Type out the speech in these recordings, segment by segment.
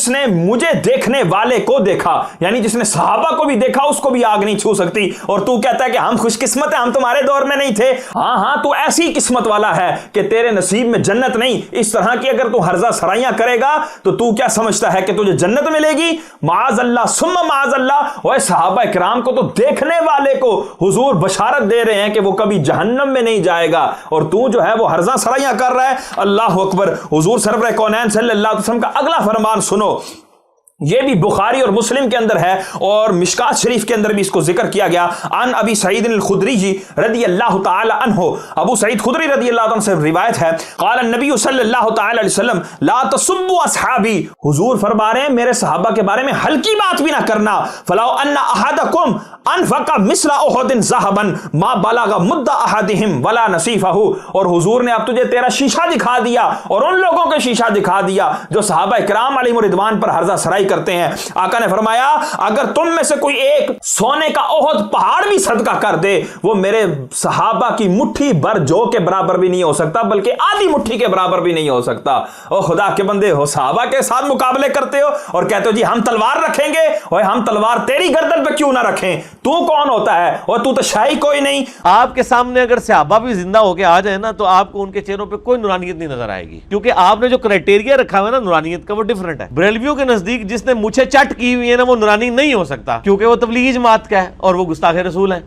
جس نے مجھے دیکھنے والے کو دیکھا، یعنی جس نے صحابہ کو بھی دیکھا اس کو بھی آگ نہیں چھو سکتی، اور تو کہتا ہے کہ ہم خوش قسمت ہیں، ہم تمہارے دور میں نہیں تھے۔ ہاں تو ایسی قسمت والا ہے کہ تیرے نصیب میں جنت نہیں۔ اس طرح کی اگر تو ہرزہ سرائیاں کرے گا تو کیا سمجھتا ہے کہ تجھے جنت ملے گی؟ معاذ اللہ ثم معاذ اللہ۔ وہ صحابہ کرام کو تو دیکھنے والے کو حضور بشارت دے رہے ہیں کہ وہ کبھی جہنم میں نہیں جائے گا، اور تو جو ہے وہ ہرزہ سرائیاں کر رہا ہے۔ اللہ اکبر۔ حضور سرور کونین صلی اللہ علیہ وسلم کا اگلا فرمان سنو، یہ بھی بخاری اور مسلم کے اندر ہے اور مشکات شریف کے اندر بھی اس کو ذکر کیا گیا۔ عن ابی سعید الخدری جی رضی اللہ تعالی عنہ، ابو سعید خدری رضی اللہ عنہ سے روایت ہے، قال النبی صلی اللہ تعالی علیہ وسلم لا تسبوا اصحابی، حضور فرما رہے ہیں میرے صحابہ کے بارے میں ہلکی بات بھی نہ کرنا۔ فلو ان احدکم انفق مثل احد ذهبا ما بلغ مد احدهم ولا نصیفہ، اور حضور نے اب تجھے تیرا شیشہ دکھا دیا اور ان لوگوں کے شیشہ دکھا دیا جو صحابہ کرام علیہم رضوان پر ہرزہ سرائی کرتے ہیں۔ آقا نے فرمایا اگر تم میں سے کوئی ایک سونے کا احد پہاڑ بھی صدقہ کر دے، وہ میرے صحابہ کی مٹھی بھر جو کے برابر بھی نہیں ہو سکتا، بلکہ آدھی مٹھی کے برابر بھی نہیں ہو سکتا۔ او خدا کے بندے ہو، صحابہ کے ساتھ مقابلے کرتے ہو اور کہتے ہو جی ہم تلوار رکھیں گے، اور ہم تلوار تیری گردن پہ کیوں نہ رکھیں؟ تو کون ہوتا ہے؟ اور تو شاہی کوئی نہیں۔ آپ کے سامنے اگر صحابہ بھی زندہ ہو کے آ جائیں نا تو آپ کو ان کے چہروں پہ کوئی نورانیت نہیں نظر آئے گی، کیونکہ آپ نے جو کرائٹیریا رکھا ہوا ہے نا نورانیت کا وہ ڈیفرنٹ ہے۔ بریلویوں کے نزدیک جس نے مجھے چٹ کی ہوئی ہے نا وہ نورانی نہیں ہو سکتا، کیونکہ وہ تبلیغی جماعت کا ہے اور وہ گستاخ رسول ہے۔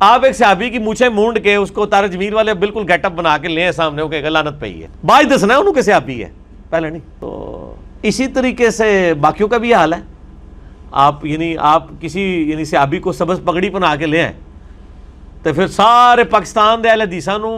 آپ ایک صحابی کی مونچھیں مونڈ کے اس کو تارا جمیل والے بالکل گیٹ اپ بنا کے لیں سامنے، وہ کہے گا لعنت پئی ہے، باج دسنا ہے انہوں کے صحابی ہے، پہلے نہیں۔ تو اسی طریقے سے باقیوں کا بھی حال ہے۔ آپ کسی صحابی کو سبز پگڑی بنا کے لے آئے تو پھر سارے پاکستان دے اہل حدیثاں نو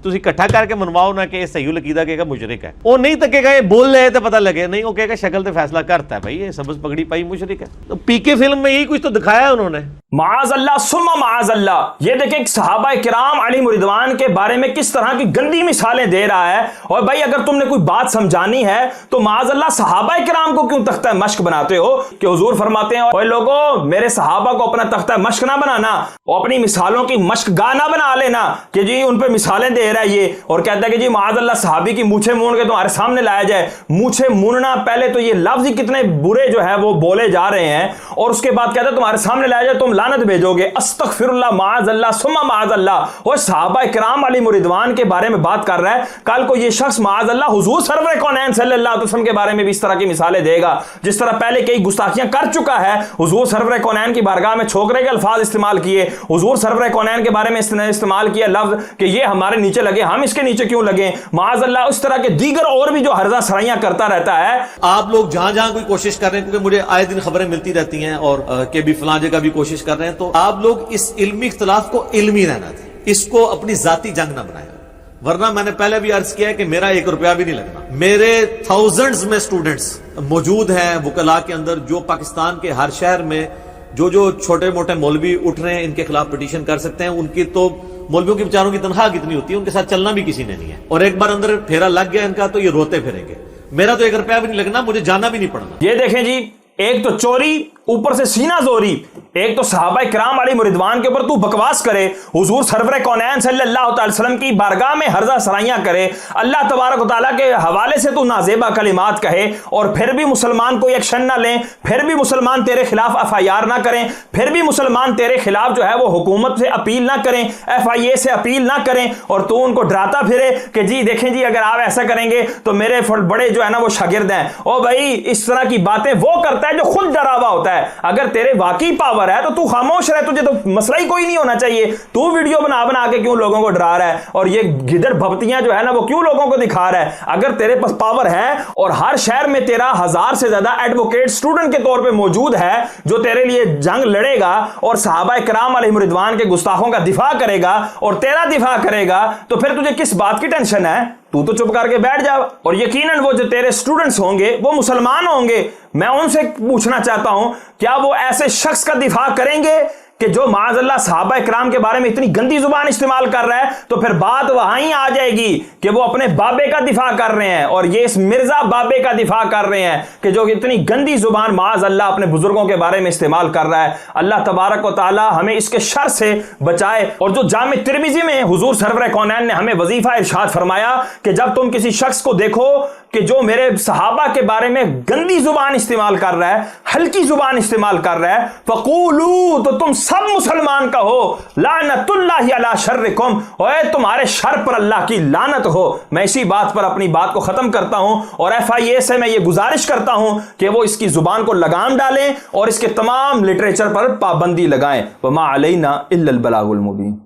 تسی اکٹھا کر کے منواؤ نہ کہ یہ صحیح العقیدہ کہے گا مشرک ہے، وہ نہیں تکے گا یہ بول لے تو پتہ لگے، نہیں وہ کہے گا شکل تے فیصلہ کرتا ہے بھائی یہ سبز پگڑی پائی مشرک ہے۔ تو پی کے فلم میں یہی کچھ تو دکھایا ہے انہوں نے۔ معاذ اللہ ثم معاذ اللہ۔ یہ دیکھیں صحابہ کرام علیہم رضوان کے بارے میں کس طرح کی گندی مثالیں دے رہا ہے، اور بھائی اگر تم نے کوئی بات سمجھانی ہے تو معاذ اللہ صحابہ کرام کو کیوں تختہ مشق بناتے ہو؟ کہ حضور فرماتے ہیں اوے لوگو میرے صحابہ کو اپنا تختہ مشق نہ بنانا، اور اپنی مثالوں کی مشق گاہ نہ بنا لینا کہ جی ان پہ مثالیں دے رہا ہے یہ، اور کہتا ہے کہ جی معاذ اللہ صحابی کی مونچھیں مونڈ کے تمہارے سامنے لایا جائے۔ مونچھیں موننا، پہلے تو یہ لفظ ہی کتنے برے جو ہے وہ بولے جا رہے ہیں، اور اس کے بعد کہتا ہے تمہارے سامنے لایا جائے تم لعنت بھیجو گے۔ استغفر اللہ معاذ اللہ ثم معاذ اللہ۔ وہ صحابہ کرام علیہم رضوان کے بارے میں بات کر رہا ہے، کل کو یہ شخص معاذ اللہ حضور سرور کونین صلی اللہ علیہ وسلم کے بارے میں بھی اس طرح کی مثالیں دے گا، جس طرح پہلے کئی گستاخیاں کر چکا ہے۔ حضور سرور کونین کی بارگاہ میں چھوکرے کے الفاظ استعمال کیے، حضور سرور کونین کے بارے میں استعمال کیا لفظ کہ یہ ہمارے نیچے لگے، ہم اس کے نیچے کیوں لگیں، معاذ اللہ۔ اس طرح کے دیگر اور بھی جو ہرزہ سرائیاں کرتا رہتا ہے۔ آپ لوگ جہاں جہاں کوئی کوشش کر رہے ہیں، کیونکہ مجھے آئے دن خبریں ملتی رہتی ہیں اور کہ بھی فلاں جگہ بھی کوشش کر رہے ہیں، تو آپ لوگ اس علمی اختلاف کو علمی رہنا تھا، اس کو اپنی ذاتی جنگ نہ بنایا، ورنہ میں نے پہلے بھی عرض کیا ہے کہ میرا 1 روپیہ بھی نہیں لگنا۔ میرے تھاؤزنڈز میں سٹوڈنٹس موجود ہیں وکلاء کے اندر، جو پاکستان کے ہر شہر میں جو چھوٹے موٹے مولوی اٹھ رہے ہیں ان کے خلاف پٹیشن کر سکتے ہیں۔ ان کی تو مولویوں کے بیچاروں کی تنخواہ کتنی ہوتی ہے، ان کے ساتھ چلنا بھی کسی نے نہیں ہے، اور ایک بار اندر پھیرا لگ گیا ان کا تو یہ روتے پھریں گے۔ میرا تو 1 روپیہ بھی نہیں لگنا، مجھے جانا بھی نہیں پڑنا۔ یہ دیکھیں جی، ایک تو چوری، اوپر سے سینہ زوری، ایک تو صحابہ کرام علیہم رضوان کے اوپر تو بکواس کرے، حضور سرور کونین صلی اللہ تعالی وسلم کی بارگاہ میں ہرزہ سرائیاں کرے، اللہ تبارک و تعالیٰ کے حوالے سے تو نازیبہ کلمات کہے، اور پھر بھی مسلمان کوئی ایکشن نہ لیں، پھر بھی مسلمان تیرے خلاف FIR نہ کریں، پھر بھی مسلمان تیرے خلاف جو ہے وہ حکومت سے اپیل نہ کریں، FIA سے اپیل نہ کریں، اور تو ان کو ڈراتا پھرے کہ جی دیکھیں جی اگر آپ ایسا کریں گے تو میرے بڑے جو ہے نا وہ شاگرد ہیں۔ او بھائی اس طرح کی باتیں وہ کرتا ہے جو خود ڈرا ہوا ہوتا ہے۔ اگر تیرے واقعی پاور ہے تو خاموش رہ، تجھے تو مسئلہ ہی کوئی نہیں ہونا چاہیے۔ تو ویڈیو بنا کے کیوں لوگوں کو ڈرا رہا ہے، اور یہ گدڑ بھپتیاں جو ہے نا وہ کیوں لوگوں کو دکھا رہا ہے؟ اگر تیرے پاس پاور ہے اور ہر شہر میں تیرا 1000 سے زیادہ ایڈوکیٹ اسٹوڈنٹ کے طور پہ موجود ہے جو تیرے لیے جنگ لڑے گا اور صحابہ کرام علیہم رضوان کے گستاخوں کا دفاع کرے گا اور تیرا دفاع کرے گا، تو پھر تجھے کس بات کی ٹینشن ہے؟ تو چپ کر کے بیٹھ جا، اور یقیناً وہ جو تیرے سٹوڈنٹس ہوں گے وہ مسلمان ہوں گے۔ میں ان سے پوچھنا چاہتا ہوں کیا وہ ایسے شخص کا دفاع کریں گے کہ جو معاذ اللہ صحابہ اکرام کے بارے میں اتنی گندی زبان استعمال کر رہا ہے تو پھر بات وہیں آ جائے گی کہ وہ اپنے بابے کا دفاع کر رہے ہیں اور یہ اس مرزا بابے کا دفاع کر رہے ہیں کہ جو اتنی گندی زبان معاذ اللہ اپنے بزرگوں کے بارے میں استعمال کر رہا ہے۔ اللہ تبارک و تعالی ہمیں اس کے شر سے بچائے۔ اور جو جامع ترمذی میں حضور سرور کونین نے ہمیں وظیفہ ارشاد فرمایا کہ جب تم کسی شخص کو دیکھو کہ جو میرے صحابہ کے بارے میں گندی زبان استعمال کر رہا ہے، ہلکی زبان استعمال کر رہا ہے، فقولو، تو تم سب مسلمان کہو لعنت اللہ علی شرکم، اوے تمہارے شر پر اللہ کی لعنت ہو۔ میں اسی بات پر اپنی بات کو ختم کرتا ہوں اور FIA سے میں یہ گزارش کرتا ہوں کہ وہ اس کی زبان کو لگام ڈالیں اور اس کے تمام لٹریچر پر پابندی لگائیں۔ وما علینا الا البلاغ المبین۔